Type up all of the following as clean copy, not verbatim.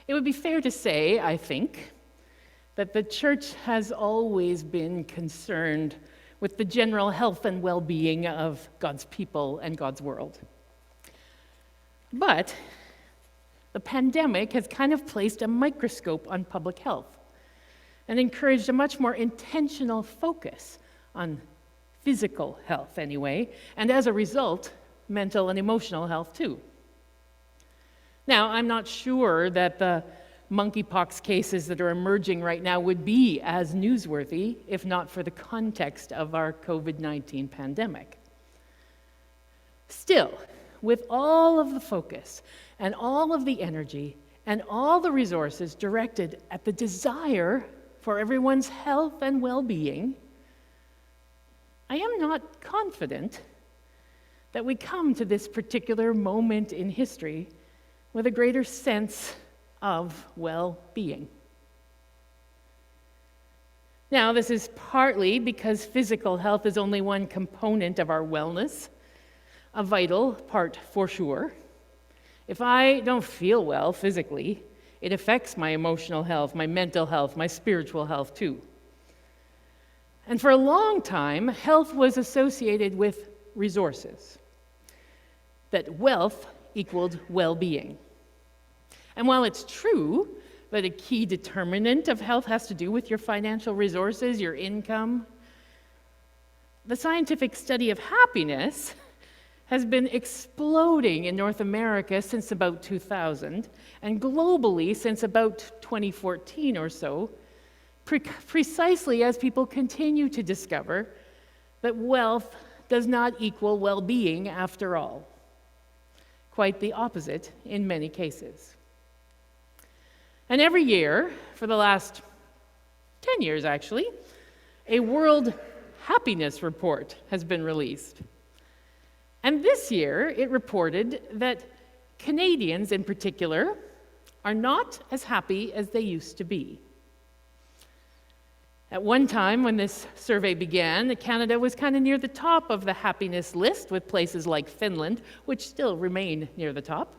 It would be fair to say, I think, that the church has always been concerned with the general health and well-being of God's people and God's world. But the pandemic has kind of placed a microscope on public health and encouraged a much more intentional focus on physical health anyway, and as a result, mental and emotional health too. Now, I'm not sure that the monkeypox cases that are emerging right now would be as newsworthy if not for the context of our COVID-19 pandemic. Still, with all of the focus and all of the energy and all the resources directed at the desire for everyone's health and well-being, I am not confident that we come to this particular moment in history with a greater sense of well-being. Now, this is partly because physical health is only one component of our wellness, a vital part for sure. If I don't feel well physically, it affects my emotional health, my mental health, my spiritual health too. And for a long time, health was associated with resources, that wealth equaled well-being. And while it's true that a key determinant of health has to do with your financial resources, your income, the scientific study of happiness has been exploding in North America since about 2000, and globally since about 2014 or so, precisely as people continue to discover that wealth does not equal well-being after all. Quite the opposite in many cases. And every year, for the last 10 years actually, a World Happiness Report has been released. And this year, it reported that Canadians in particular are not as happy as they used to be. At one time, when this survey began, Canada was kind of near the top of the happiness list, with places like Finland, which still remain near the top.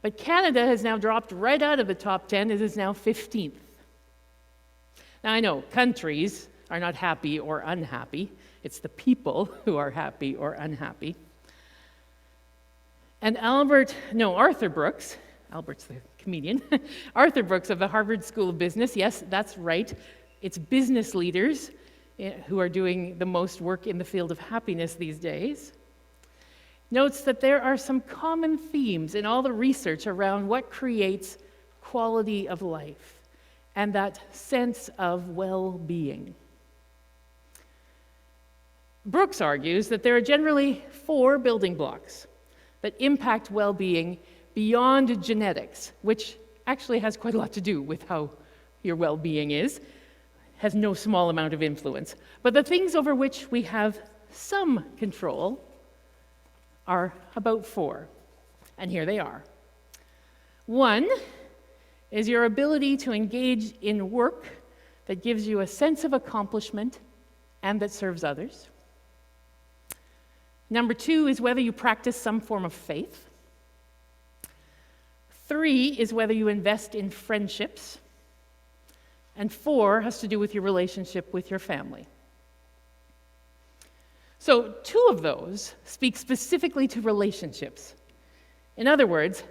But Canada has now dropped right out of the top 10. It is now 15th. Now, I know countries are not happy or unhappy. It's the people who are happy or unhappy. And Arthur Brooks, Albert's the comedian, Arthur Brooks of the Harvard School of Business, yes, that's right, it's business leaders who are doing the most work in the field of happiness these days, notes that there are some common themes in all the research around what creates quality of life and that sense of well-being. Brooks argues that there are generally 4 building blocks that impact well-being beyond genetics, which actually has quite a lot to do with how your well-being is, has no small amount of influence. But the things over which we have some control are about 4, and here they are. 1 is your ability to engage in work that gives you a sense of accomplishment and that serves others. Number 2 is whether you practice some form of faith. 3 is whether you invest in friendships. And 4 has to do with your relationship with your family. So 2 of those speak specifically to relationships. In other words,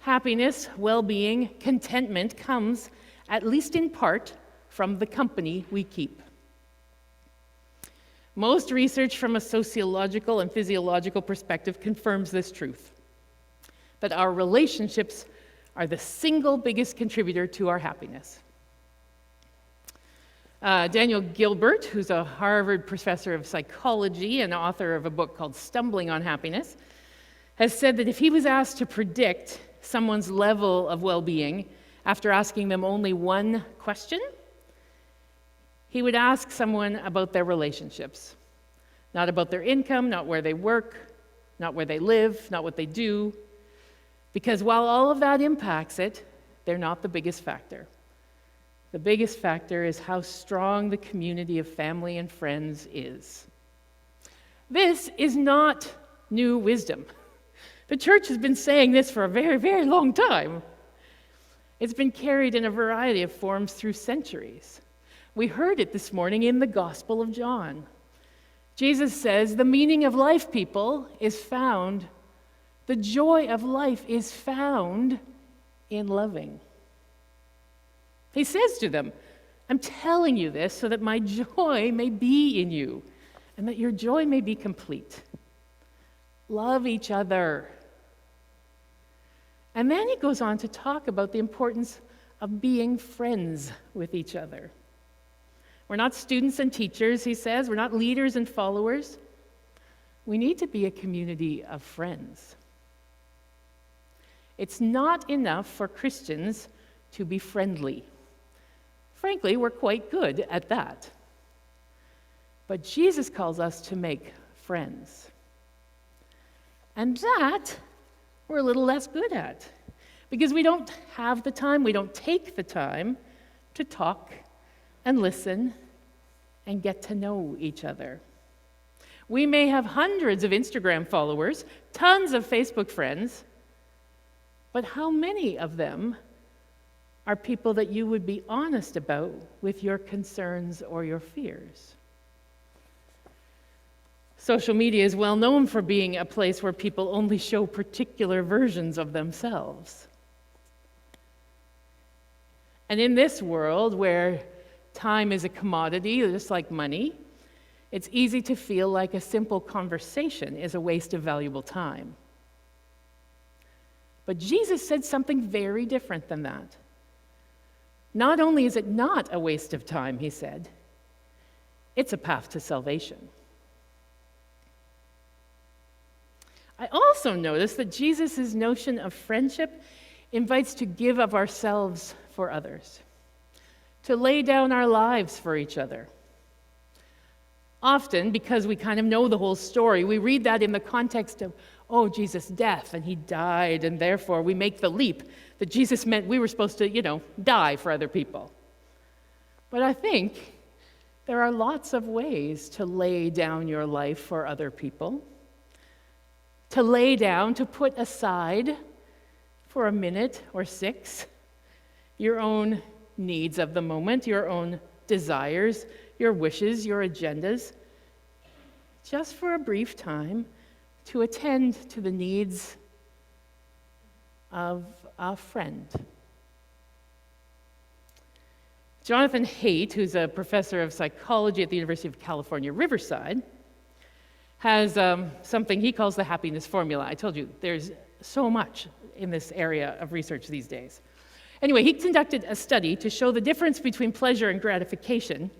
happiness, well-being, contentment comes, at least in part, from the company we keep. Most research from a sociological and physiological perspective confirms this truth, that our relationships are the single biggest contributor to our happiness. Daniel Gilbert, who's a Harvard professor of psychology and author of a book called Stumbling on Happiness, has said that if he was asked to predict someone's level of well-being after asking them only one question, he would ask someone about their relationships, not about their income, not where they work, not where they live, not what they do, because while all of that impacts it, they're not the biggest factor. The biggest factor is how strong the community of family and friends is. This is not new wisdom. The church has been saying this for a very, very long time. It's been carried in a variety of forms through centuries. We heard it this morning in the Gospel of John. Jesus says, the meaning of life, people, is found, the joy of life is found in loving. He says to them, I'm telling you this so that my joy may be in you and that your joy may be complete. Love each other. And then he goes on to talk about the importance of being friends with each other. We're not students and teachers, he says. We're not leaders and followers. We need to be a community of friends. It's not enough for Christians to be friendly. Frankly, we're quite good at that. But Jesus calls us to make friends. And that we're a little less good at, because we don't have the time, we don't take the time to talk and listen and get to know each other. We may have hundreds of Instagram followers, tons of Facebook friends, but how many of them are people that you would be honest about with your concerns or your fears? Social media is well known for being a place where people only show particular versions of themselves. And in this world where time is a commodity, just like money, it's easy to feel like a simple conversation is a waste of valuable time. But Jesus said something very different than that. Not only is it not a waste of time, he said, it's a path to salvation. I also noticed that Jesus' notion of friendship invites to give of ourselves for others, to lay down our lives for each other. Often, because we kind of know the whole story, we read that in the context of, oh, Jesus' death, and he died, and therefore we make the leap that Jesus meant we were supposed to, die for other people. But I think there are lots of ways to lay down your life for other people, to lay down, to put aside for a minute or 6 your own needs of the moment, your own desires, your wishes, your agendas, just for a brief time to attend to the needs of a friend. Jonathan Haidt, who's a professor of psychology at the University of California, Riverside, has something he calls the happiness formula. I told you, there's so much in this area of research these days. Anyway, he conducted a study to show the difference between pleasure and gratification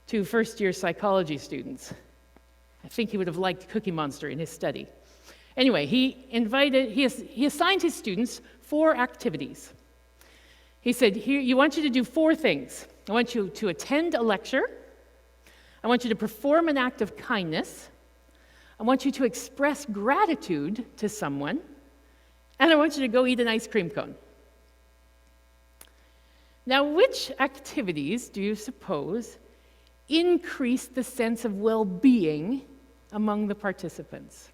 to first-year psychology students. I think he would have liked Cookie Monster in his study. Anyway, he assigned his students 4 activities. He said, here, I want you to do 4 things. I want you to attend a lecture. I want you to perform an act of kindness. I want you to express gratitude to someone. And I want you to go eat an ice cream cone. Now, which activities do you suppose increase the sense of well-being among the participants?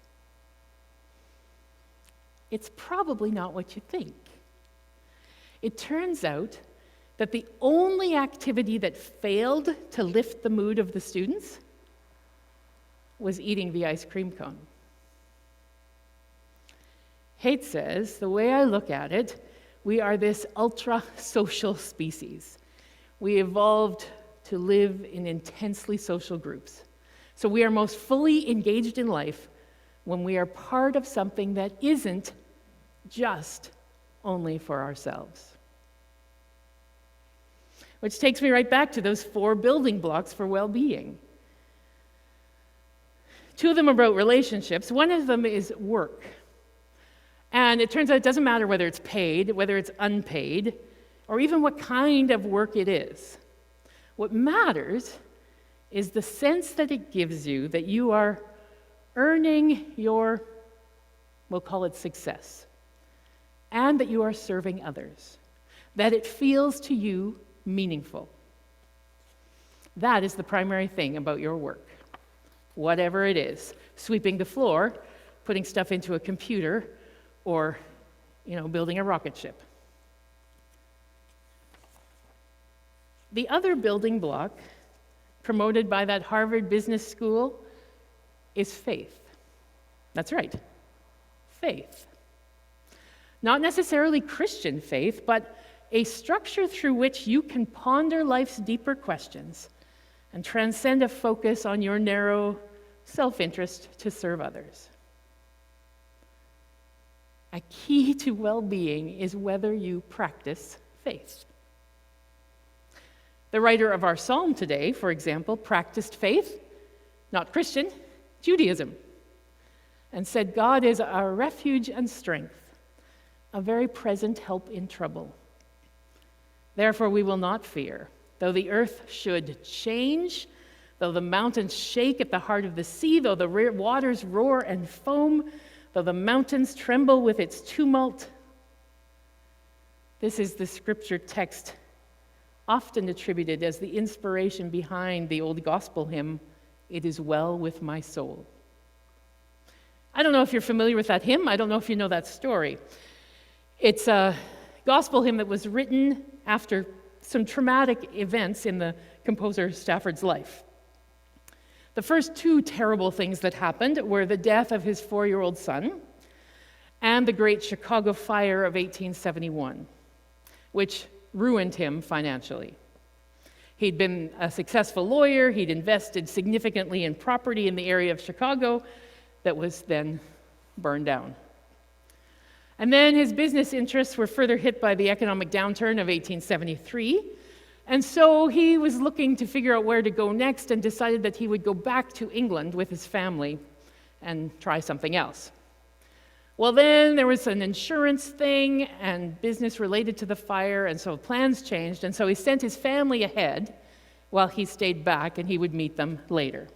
It's probably not what you think. It turns out that the only activity that failed to lift the mood of the students was eating the ice cream cone. Haidt says, the way I look at it, we are this ultra-social species. We evolved to live in intensely social groups. So we are most fully engaged in life when we are part of something that isn't just only for ourselves. Which takes me right back to those 4 building blocks for well-being. 2 of them are about relationships. One of them is work. And it turns out it doesn't matter whether it's paid, whether it's unpaid, or even what kind of work it is. What matters is the sense that it gives you that you are earning your, we'll call it success, and that you are serving others, that it feels to you meaningful. That is the primary thing about your work, whatever it is. Sweeping the floor, putting stuff into a computer, or, building a rocket ship. The other building block promoted by that Harvard Business School is faith. That's right, faith. Not necessarily Christian faith, but a structure through which you can ponder life's deeper questions and transcend a focus on your narrow self-interest to serve others. A key to well-being is whether you practice faith. The writer of our psalm today, for example, practiced faith, not Christian, Judaism, and said, God is our refuge and strength, a very present help in trouble. Therefore we will not fear, though the earth should change, though the mountains shake at the heart of the sea, though the waters roar and foam, though the mountains tremble with its tumult. This is the scripture text often attributed as the inspiration behind the old gospel hymn, "It is well with my soul." I don't know if you're familiar with that hymn. I don't know if you know that story. It's a gospel hymn that was written after some traumatic events in the composer Stafford's life. The first two terrible things that happened were the death of his 4-year-old son and the Great Chicago Fire of 1871, which ruined him financially. He'd been a successful lawyer. He'd invested significantly in property in the area of Chicago that was then burned down. And then his business interests were further hit by the economic downturn of 1873. And so he was looking to figure out where to go next and decided that he would go back to England with his family and try something else. Well, then there was an insurance thing and business related to the fire, and so plans changed, and so he sent his family ahead while he stayed back, and he would meet them later.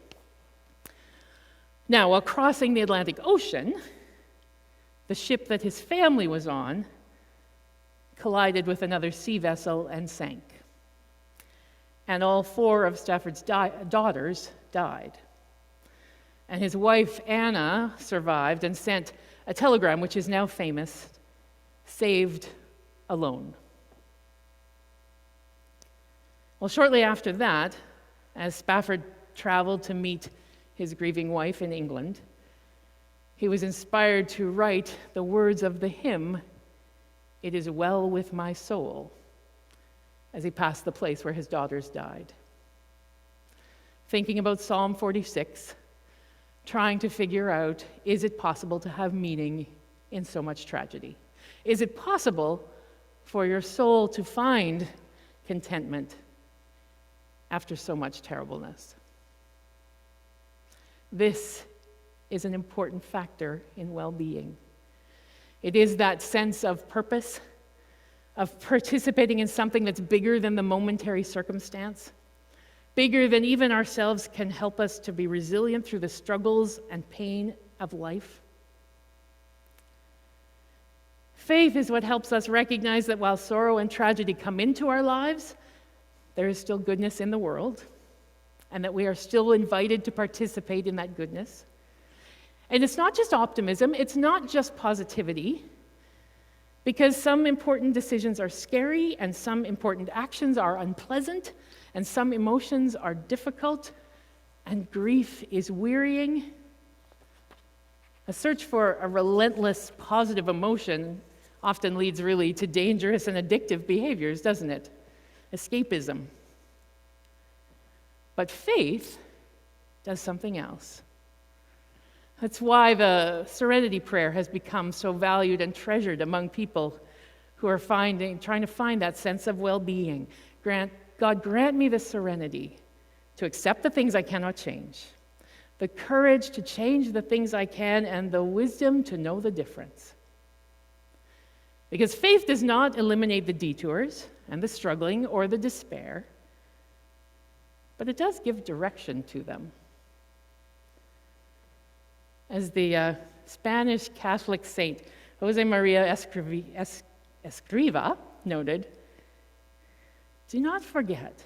Now, while crossing the Atlantic Ocean, the ship that his family was on collided with another sea vessel and sank. And all 4 of Stafford's daughters died. And his wife, Anna, survived and sent a telegram, which is now famous, "Saved alone." Well, shortly after that, as Stafford traveled to meet his grieving wife in England, he was inspired to write the words of the hymn, "It is well with my soul," as he passed the place where his daughters died. Thinking about Psalm 46, trying to figure out, is it possible to have meaning in so much tragedy? Is it possible for your soul to find contentment after so much terribleness? This is an important factor in well-being. It is that sense of purpose, of participating in something that's bigger than the momentary circumstance, bigger than even ourselves, can help us to be resilient through the struggles and pain of life. Faith is what helps us recognize that while sorrow and tragedy come into our lives, there is still goodness in the world, and that we are still invited to participate in that goodness. And it's not just optimism, it's not just positivity, because some important decisions are scary, and some important actions are unpleasant, and some emotions are difficult, and grief is wearying. A search for a relentless positive emotion often leads really to dangerous and addictive behaviors, doesn't it? Escapism. But faith does something else. That's why the Serenity Prayer has become so valued and treasured among people who are trying to find that sense of well-being. God, grant me the serenity to accept the things I cannot change, the courage to change the things I can, and the wisdom to know the difference. Because faith does not eliminate the detours and the struggling or the despair, but it does give direction to them. As the Spanish Catholic saint Jose Maria Escriva noted, do not forget,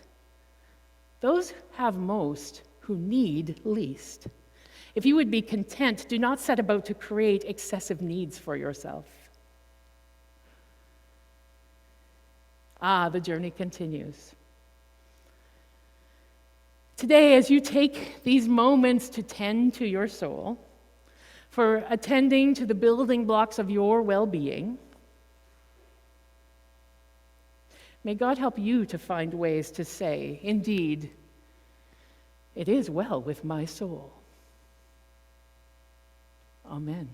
those have most who need least. If you would be content, do not set about to create excessive needs for yourself. The journey continues. Today, as you take these moments to tend to your soul, for attending to the building blocks of your well-being, may God help you to find ways to say, indeed, it is well with my soul. Amen.